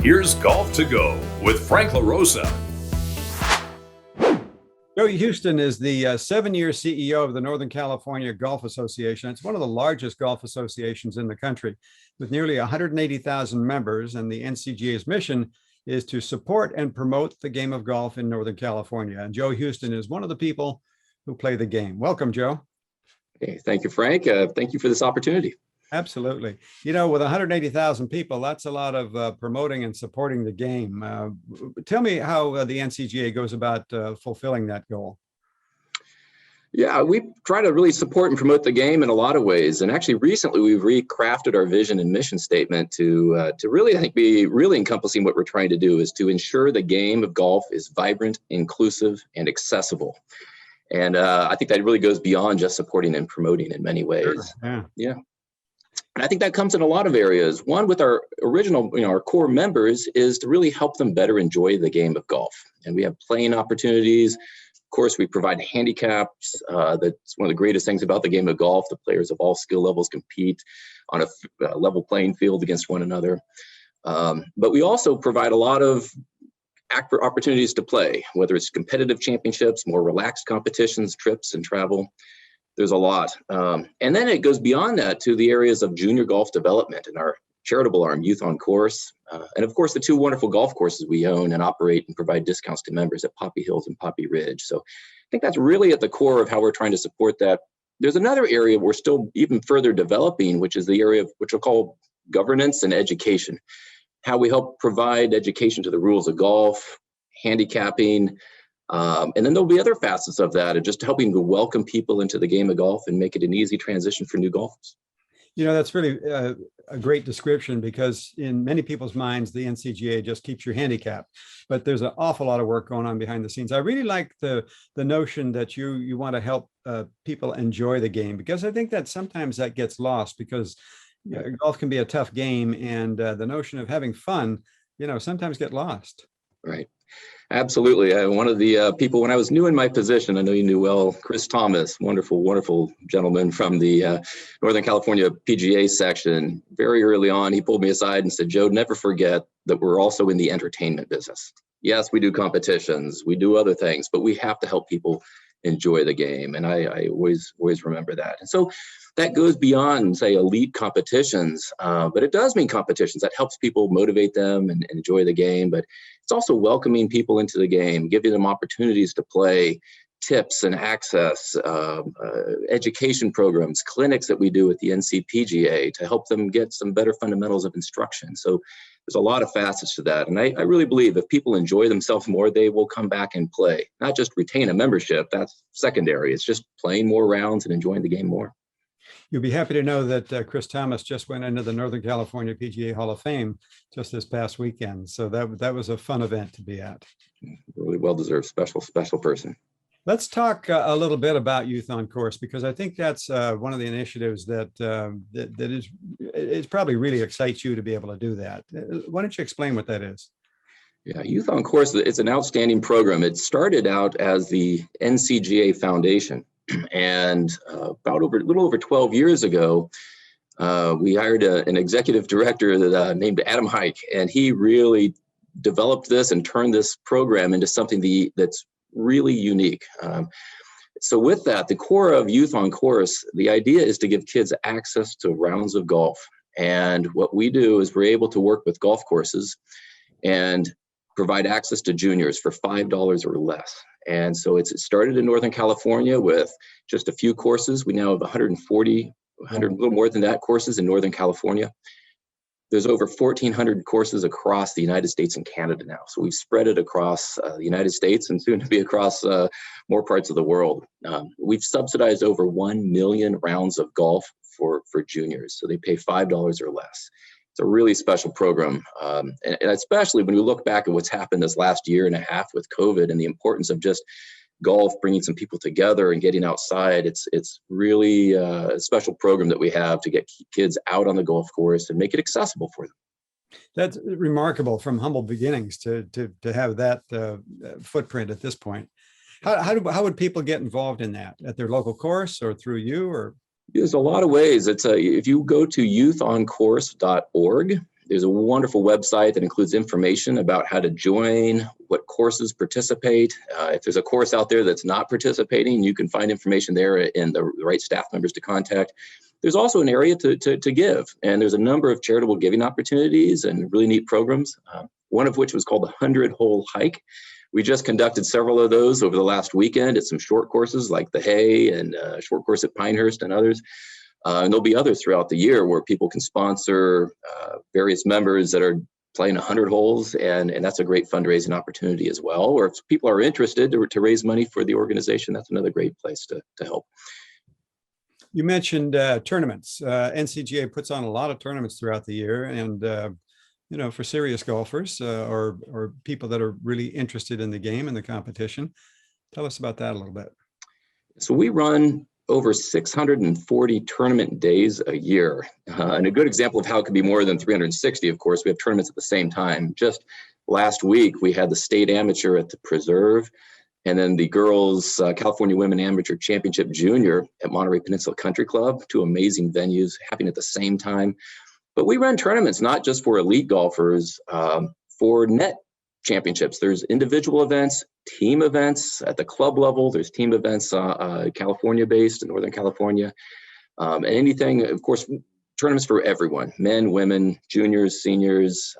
Here's Golf to Go with Frank LaRosa. Joe Huston is the 7-year CEO of the Northern California Golf Association. It's one of the largest golf associations in the country with nearly 180,000 members, and the NCGA's mission is to support and promote the game of golf in Northern California. And Joe Huston is one of the people who play the game. Welcome, Joe. Hey, thank you, Frank. Thank you for this opportunity. Absolutely. You know, with 180,000 people, that's a lot of promoting and supporting the game. Tell me how the NCGA goes about fulfilling that goal. Yeah, we try to really support and promote the game in a lot of ways. And actually, recently, we've recrafted our vision and mission statement to really, I think, be really encompassing what we're trying to do is to ensure the game of golf is vibrant, inclusive, and accessible. And I think that really goes beyond just supporting and promoting in many ways. Sure. Yeah. And I think that comes in a lot of areas. One, with our original, our core members, is to really help them better enjoy the game of golf. And we have playing opportunities. Of course, we provide handicaps. That's one of the greatest things about the game of golf. The players of all skill levels compete on a level playing field against one another. But we also provide a lot of opportunities to play, whether it's competitive championships, more relaxed competitions, trips, and travel. There's a lot. And then it goes beyond that to the areas of junior golf development and our charitable arm, Youth on Course. And of course, the two wonderful golf courses we own and operate and provide discounts to members at Poppy Hills and Poppy Ridge. So I think that's really at the core of how we're trying to support that. There's another area we're still even further developing, which is the area of which we'll call governance and education. How we help provide education to the rules of golf, handicapping, and then there'll be other facets of that, and just helping to welcome people into the game of golf and make it an easy transition for new golfers. You know, that's really a great description, because in many people's minds, the NCGA just keeps you handicapped, but there's an awful lot of work going on behind the scenes. I really like the notion that you want to help people enjoy the game, because I think that sometimes that gets lost, because golf can be a tough game, and the notion of having fun, sometimes get lost. Right. Absolutely. One of the people, when I was new in my position, I know you knew well, Chris Thomas, wonderful, wonderful gentleman from the Northern California PGA section. Very early on, he pulled me aside and said, Joe, never forget that we're also in the entertainment business. Yes, we do competitions, we do other things, but we have to help people enjoy the game. And I always remember that. And so that goes beyond, say, elite competitions, but it does mean competitions that helps people motivate them and enjoy the game. But it's also welcoming people into the game, giving them opportunities to play, tips and access, education programs, clinics that we do at the NCPGA to help them get some better fundamentals of instruction. So there's a lot of facets to that. And I really believe if people enjoy themselves more, they will come back and play, not just retain a membership. That's secondary. It's just playing more rounds and enjoying the game more. You'll be happy to know that Chris Thomas just went into the Northern California PGA Hall of Fame just this past weekend. So that was a fun event to be at. Really well-deserved, special person. Let's talk a little bit about Youth on Course, because I think that's one of the initiatives that is probably really excites you to be able to do that. Why don't you explain what that is? Yeah, Youth on Course, it's an outstanding program. It started out as the NCGA Foundation. And about a little over 12 years ago, we hired an executive director named Adam Hike, and he really developed this and turned this program into something that's really unique. So with that, the core of Youth on Course, the idea is to give kids access to rounds of golf. And what we do is we're able to work with golf courses and provide access to juniors for $5 or less. And so it started in Northern California with just a few courses. We now have 140, a little more than that, courses in Northern California. There's over 1,400 courses across the United States and Canada now. So we've spread it across the United States and soon to be across more parts of the world. We've subsidized over 1 million rounds of golf for juniors. So they pay $5 or less. It's a really special program. And especially when we look back at what's happened this last year and a half with COVID and the importance of just golf, bringing some people together and getting outside. It's really a special program that we have to get kids out on the golf course and make it accessible for them. That's remarkable, from humble beginnings to have that footprint at this point. How would people get involved in that? At their local course or through you? Or there's a lot of ways. If you go to youthoncourse.org There's a wonderful website that includes information about how to join, what courses participate. If there's a course out there that's not participating, you can find information there and the right staff members to contact. There's also an area to give, and there's a number of charitable giving opportunities and really neat programs, one of which was called the 100-Hole Hike. We just conducted several of those over the last weekend at some short courses like the Hay and a short course at Pinehurst and others. And there'll be others throughout the year where people can sponsor various members that are playing 100 holes, and that's a great fundraising opportunity as well. Or if people are interested to raise money for the organization, that's another great place to help. You mentioned tournaments. NCGA puts on a lot of tournaments throughout the year, and for serious golfers or people that are really interested in the game and the competition. Tell us about that a little bit. So we run over 640 tournament days a year. And a good example of how it could be more than 360, of course, we have tournaments at the same time. Just last week, we had the state amateur at the Preserve, and then the girls California Women Amateur Championship Junior at Monterey Peninsula Country Club, two amazing venues happening at the same time. But we run tournaments not just for elite golfers, for net championships. There's individual events, team events at the club level. There's team events California-based in Northern California. And anything, of course, tournaments for everyone, men, women, juniors, seniors,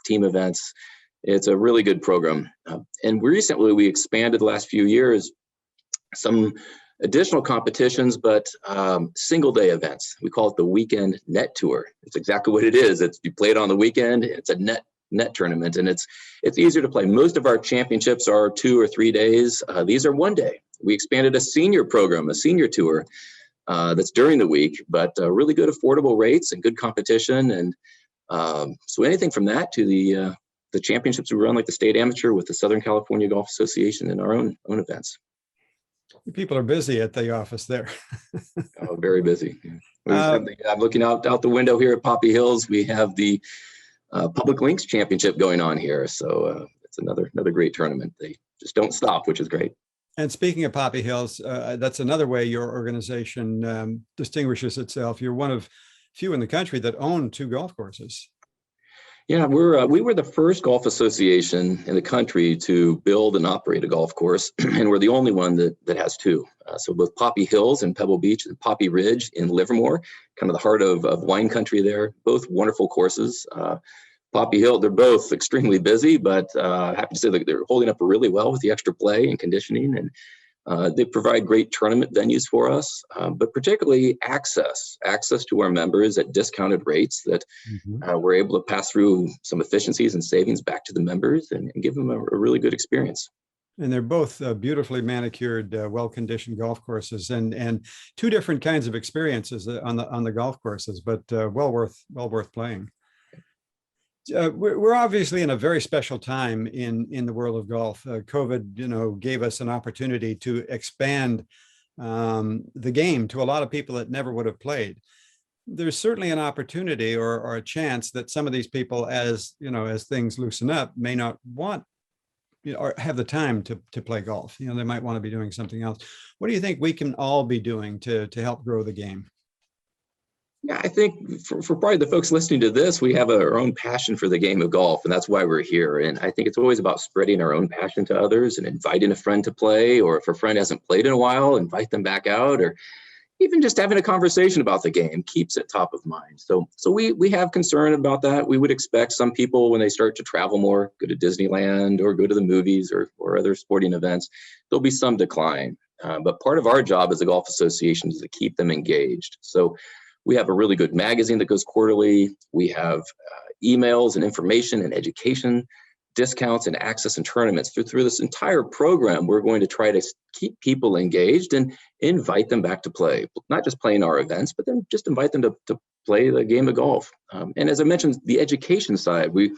team events. It's a really good program. And recently we expanded the last few years, some additional competitions, but single day events. We call it the Weekend Net Tour. It's exactly what it is. You play it on the weekend. It's a net tournament, and it's easier to play. Most of our championships are 2 or 3 days. These are 1 day. We expanded a senior program, a senior tour that's during the week, but really good affordable rates and good competition. And so anything from that to the championships we run, like the state amateur with the Southern California Golf Association and our own events. People are busy at the office there. Oh, very busy. I'm looking out the window here at Poppy Hills. We have the Public Links Championship going on here. So it's another great tournament. They just don't stop, which is great. And speaking of Poppy Hills, that's another way your organization distinguishes itself. You're one of few in the country that own 2 golf courses. Yeah, we were the first golf association in the country to build and operate a golf course, and we're the only one that has 2. So both Poppy Hills in Pebble Beach and Poppy Ridge in Livermore, kind of the heart of wine country there, both wonderful courses. Poppy Hill, they're both extremely busy, but happy to say that they're holding up really well with the extra play and conditioning, and they provide great tournament venues for us, but particularly access to our members at discounted rates that we're able to pass through some efficiencies and savings back to the members and give them a really good experience. And they're both beautifully manicured, well-conditioned golf courses, and 2 different kinds of experiences on the golf courses, but well worth playing. We're obviously in a very special time in the world of golf. COVID, gave us an opportunity to expand the game to a lot of people that never would have played. There's certainly an opportunity or a chance that some of these people, as things loosen up, may not want or have the time to play golf. They might want to be doing something else. What do you think we can all be doing to help grow the game? Yeah, I think for probably the folks listening to this, we have our own passion for the game of golf, and that's why we're here. And I think it's always about spreading our own passion to others and inviting a friend to play, or if a friend hasn't played in a while, invite them back out, or even just having a conversation about the game keeps it top of mind. So we have concern about that. We would expect some people, when they start to travel more, go to Disneyland or go to the movies or other sporting events, there'll be some decline. But part of our job as a golf association is to keep them engaged. So we have a really good magazine that goes quarterly. We have emails and information and education, discounts and access and tournaments. Through this entire program, we're going to try to keep people engaged and invite them back to play, not just playing our events, but then just invite them to play the game of golf. And as I mentioned, the education side, we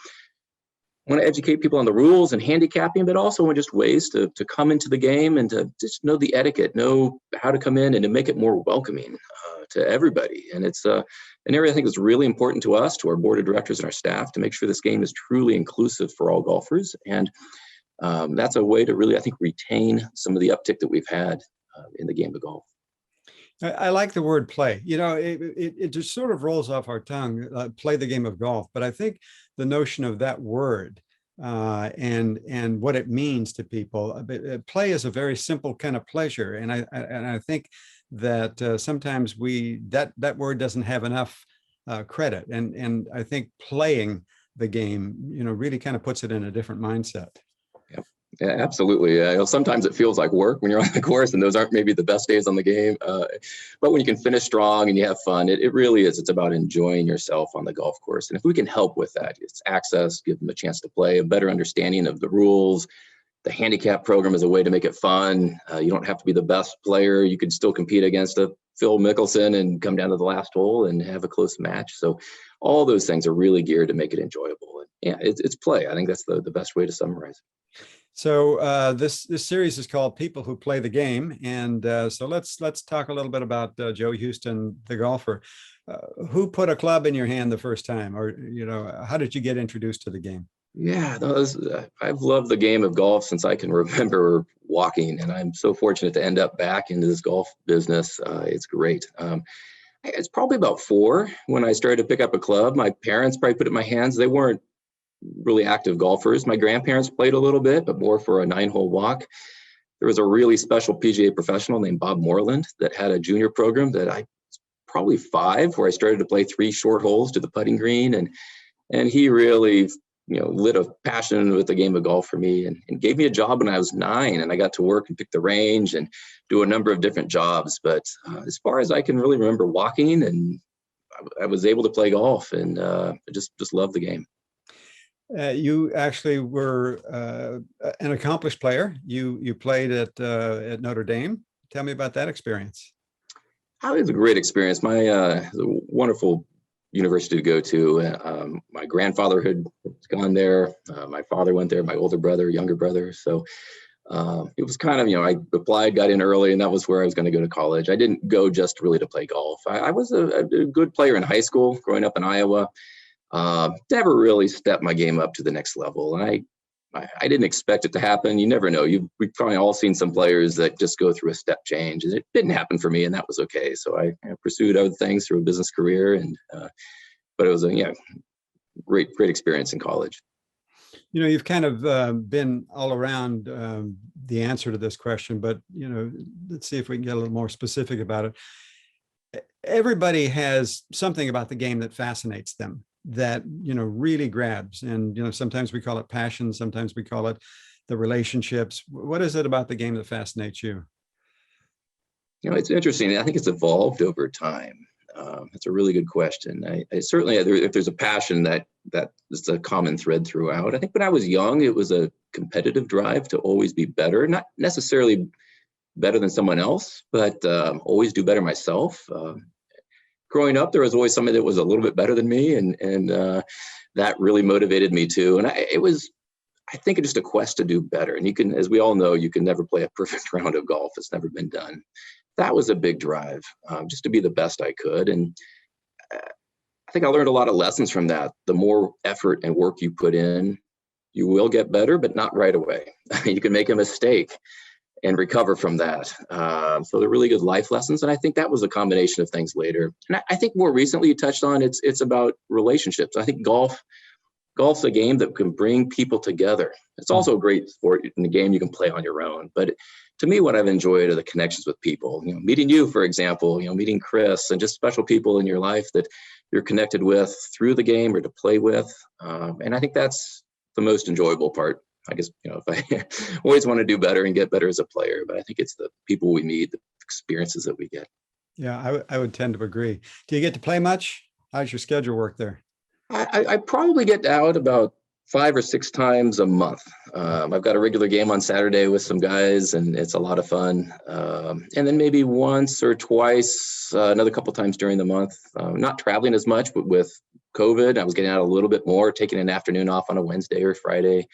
want to educate people on the rules and handicapping, but also on just ways to come into the game and to just know the etiquette, know how to come in and to make it more welcoming to everybody. And it's an area I think is really important to us, to our board of directors and our staff, to make sure this game is truly inclusive for all golfers. And that's a way to really, I think, retain some of the uptick that we've had in the game of golf. I like the word play. It just sort of rolls off our tongue, play the game of golf. But I think the notion of that word and what it means to people, play is a very simple kind of pleasure. And I think that sometimes that word doesn't have enough credit. And I think playing the game, really kind of puts it in a different mindset. Yeah, absolutely. Sometimes it feels like work when you're on the course, and those aren't maybe the best days on the game. But when you can finish strong and you have fun, it really is. It's about enjoying yourself on the golf course. And if we can help with that, it's access, give them a chance to play, a better understanding of the rules. The handicap program is a way to make it fun. You don't have to be the best player. You can still compete against a Phil Mickelson and come down to the last hole and have a close match. So all those things are really geared to make it enjoyable. And yeah, it's play. I think that's the best way to summarize it. So this series is called People Who Play the Game, and so let's talk a little bit about Joe Huston, the golfer. Who put a club in your hand the first time, or how did you get introduced to the game? Yeah, I've loved the game of golf since I can remember walking, and I'm so fortunate to end up back into this golf business. It's great. It's probably about 4 when I started to pick up a club. My parents probably put it in my hands. They weren't really active golfers. My grandparents played a little bit, but more for a 9-hole walk. There was a really special PGA professional named Bob Moreland that had a junior program that I probably 5, where I started to play 3 short holes to the putting green, and he really lit a passion with the game of golf for me, and gave me a job when I was 9, and I got to work and pick the range and do a number of different jobs. But as far as I can really remember walking, and I was able to play golf, and I just love the game. You actually were an accomplished player. You played at Notre Dame. Tell me about that experience. It was a great experience. My wonderful university to go to. My grandfather had gone there. My father went there. My older brother, younger brother. So it was kind of, I applied, got in early, and that was where I was going to go to college. I didn't go just really to play golf. I was a good player in high school, growing up in Iowa. Never really stepped my game up to the next level. And I didn't expect it to happen. You never know. We've probably all seen some players that just go through a step change, and it didn't happen for me, and that was okay. So I pursued other things through a business career, but it was a great experience in college. You've kind of been all around the answer to this question, but let's see if we can get a little more specific about it. Everybody has something about the game that fascinates them, that really grabs, and sometimes we call it passion, sometimes we call it the relationships. What is it about the game that fascinates you? It's interesting. I think it's evolved over time. That's a really good question. I certainly, if there's a passion that is a common thread throughout. I think when I was young, it was a competitive drive to always be better, not necessarily better than someone else, but always do better myself. Growing up, there was always somebody that was a little bit better than me, and that really motivated me too. And I think it's just a quest to do better. And you can, as we all know, you can never play a perfect round of golf. It's never been done. That was a big drive, just to be the best I could. And I think I learned a lot of lessons from that. The more effort and work you put in, you will get better, but not right away. You can make a mistake and recover from that. So they're really good life lessons. And I think that was a combination of things later. And I think more recently you touched on, it's about relationships. I think golf's a game that can bring people together. It's also a great sport in the game you can play on your own. But to me, what I've enjoyed are the connections with people. Meeting you, for example, meeting Chris, and just special people in your life that you're connected with through the game or to play with. And I think that's the most enjoyable part. I guess, if I always want to do better and get better as a player, but I think it's the people we meet, the experiences that we get. Yeah, I would tend to agree. Do you get to play much? How's your schedule work there? I probably get out about 5 or 6 times a month. I've got a regular game on Saturday with some guys, and it's a lot of fun. And then maybe once or twice, another couple times during the month. Not traveling as much, but with COVID, I was getting out a little bit more, taking an afternoon off on a Wednesday or Friday.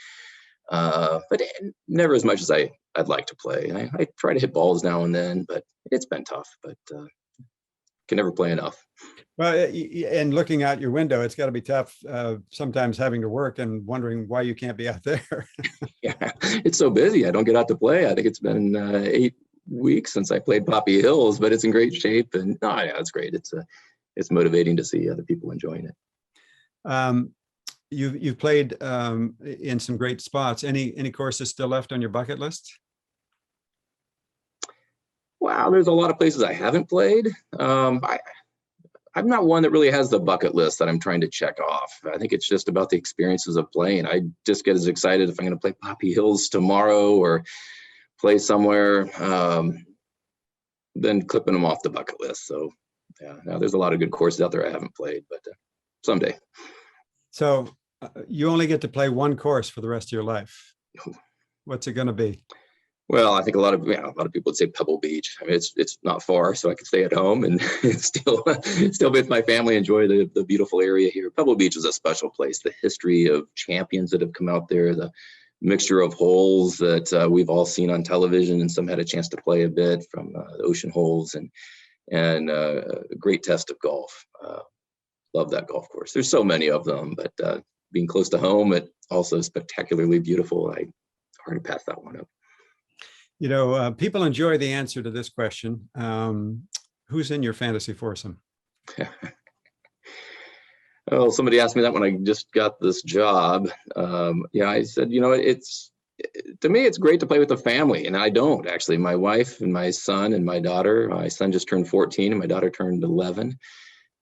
But never as much as I'd like to play. And I try to hit balls now and then, but it's been tough, but can never play enough. Well, and looking out your window, it's got to be tough sometimes having to work and wondering why you can't be out there. Yeah, it's so busy. I don't get out to play. I think it's been weeks since I played Poppy Hills, but it's in great shape. And oh, yeah, it's great. It's motivating to see other people enjoying it. You've played in some great spots. Any courses still left on your bucket list? Wow, there's a lot of places I haven't played. I'm not one that really has the bucket list that I'm trying to check off. I think it's just about the experiences of playing. I just get as excited if I'm going to play Poppy Hills tomorrow or play somewhere than clipping them off the bucket list. So yeah, now there's a lot of good courses out there I haven't played, but someday. So you only get to play one course for the rest of your life. What's it going to be? Well, I think a lot of people would say Pebble Beach. I mean, it's not far, so I can stay at home and still be with my family, enjoy the beautiful area here. Pebble Beach is a special place. The history of champions that have come out there, the mixture of holes that we've all seen on television, and some had a chance to play a bit from the ocean holes, and a great test of golf. Love that golf course. There's so many of them, but being close to home, it also spectacularly beautiful. Hard to pass that one up. You know, people enjoy the answer to this question. Who's in your fantasy foursome? Well, somebody asked me that when I just got this job. Yeah, I said, to me, it's great to play with the family, and I don't actually. My wife and my son and my daughter. My son just turned 14, and my daughter turned 11,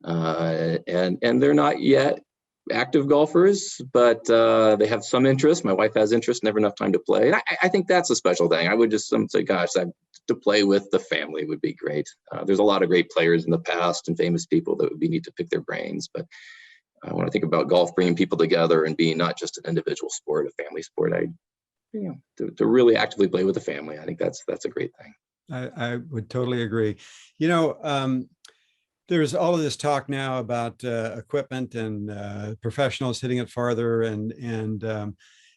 and they're not yet active golfers, but they have some interest. My wife has interest, never enough time to play. And I think that's a special thing. I would just say, gosh, to play with the family would be great. There's a lot of great players in the past and famous people that would be neat to pick their brains. But when I think about golf bringing people together and being not just an individual sport, a family sport, to really actively play with the family, I think that's a great thing. I would totally agree. There's all of this talk now about equipment and professionals hitting it farther, and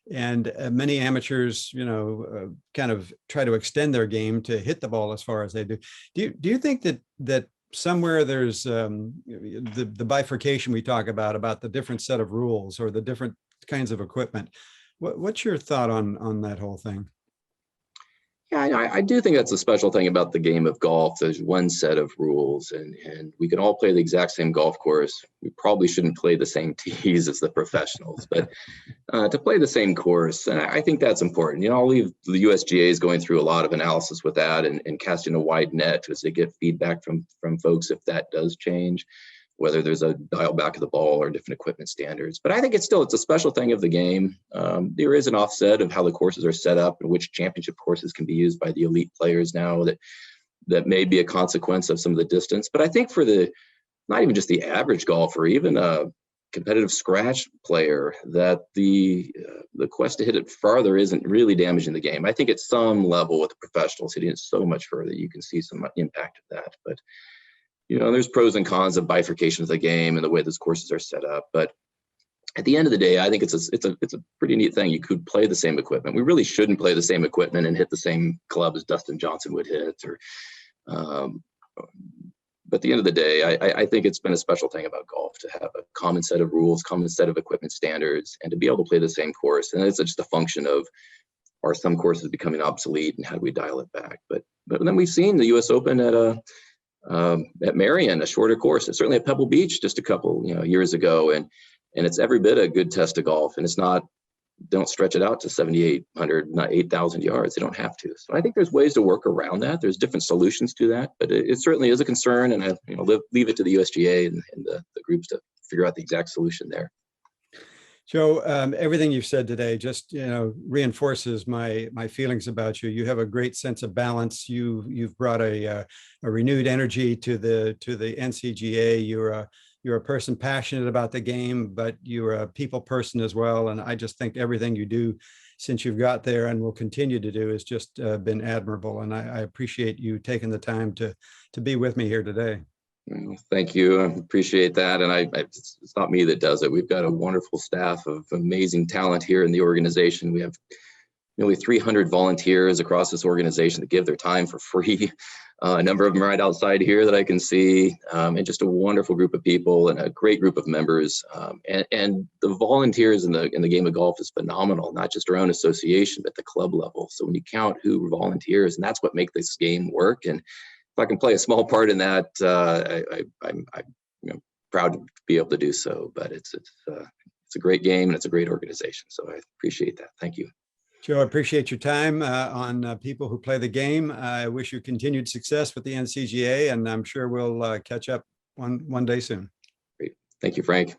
many amateurs, kind of try to extend their game to hit the ball as far as they do. Do you think that somewhere there's the bifurcation we talk about the different set of rules or the different kinds of equipment? What's your thought on that whole thing? Yeah, I do think that's a special thing about the game of golf. There's one set of rules, and we can all play the exact same golf course. We probably shouldn't play the same tees as the professionals, but to play the same course, and I think that's important. I'll leave the USGA is going through a lot of analysis with that and casting a wide net as they get feedback from folks if that does change, whether there's a dial back of the ball or different equipment standards. But I think it's a special thing of the game. There is an offset of how the courses are set up and which championship courses can be used by the elite players now that may be a consequence of some of the distance. But I think for not even just the average golfer, even a competitive scratch player, that the quest to hit it farther isn't really damaging the game. I think at some level with the professionals hitting it so much further, you can see some impact of that. But there's pros and cons of bifurcation of the game and the way those courses are set up. But at the end of the day, I think it's a pretty neat thing. You could play the same equipment. We really shouldn't play the same equipment and hit the same club as Dustin Johnson would hit. But at the end of the day, I think it's been a special thing about golf to have a common set of rules, common set of equipment standards, and to be able to play the same course. And it's just a function of, are some courses becoming obsolete and how do we dial it back? But then we've seen the U.S. Open at Marion, a shorter course. It's certainly at Pebble Beach just a couple years ago, and it's every bit a good test of golf. And it's not, don't stretch it out to 7,800, not 8,000 yards. They don't have to. So I think there's ways to work around that. There's different solutions to that, but it certainly is a concern. And I leave it to the USGA and the groups to figure out the exact solution there. Joe, everything you've said today just reinforces my feelings about you. You have a great sense of balance. You've brought a renewed energy to the NCGA. You're a person passionate about the game, but you're a people person as well. And I just think everything you do since you've got there and will continue to do has just been admirable. And I appreciate you taking the time to be with me here today. Thank you. I appreciate that. And it's not me that does it. We've got a wonderful staff of amazing talent here in the organization. We have nearly 300 volunteers across this organization that give their time for free. A number of them right outside here that I can see, and just a wonderful group of people and a great group of members. And the volunteers in the game of golf is phenomenal, not just our own association, but the club level. So when you count who volunteers, and that's what makes this game work. And if I can play a small part in that, I'm proud to be able to do so. But it's a great game and it's a great organization. So I appreciate that. Thank you. Joe, I appreciate your time on people who play the game. I wish you continued success with the NCGA, and I'm sure we'll catch up one day soon. Great. Thank you, Frank.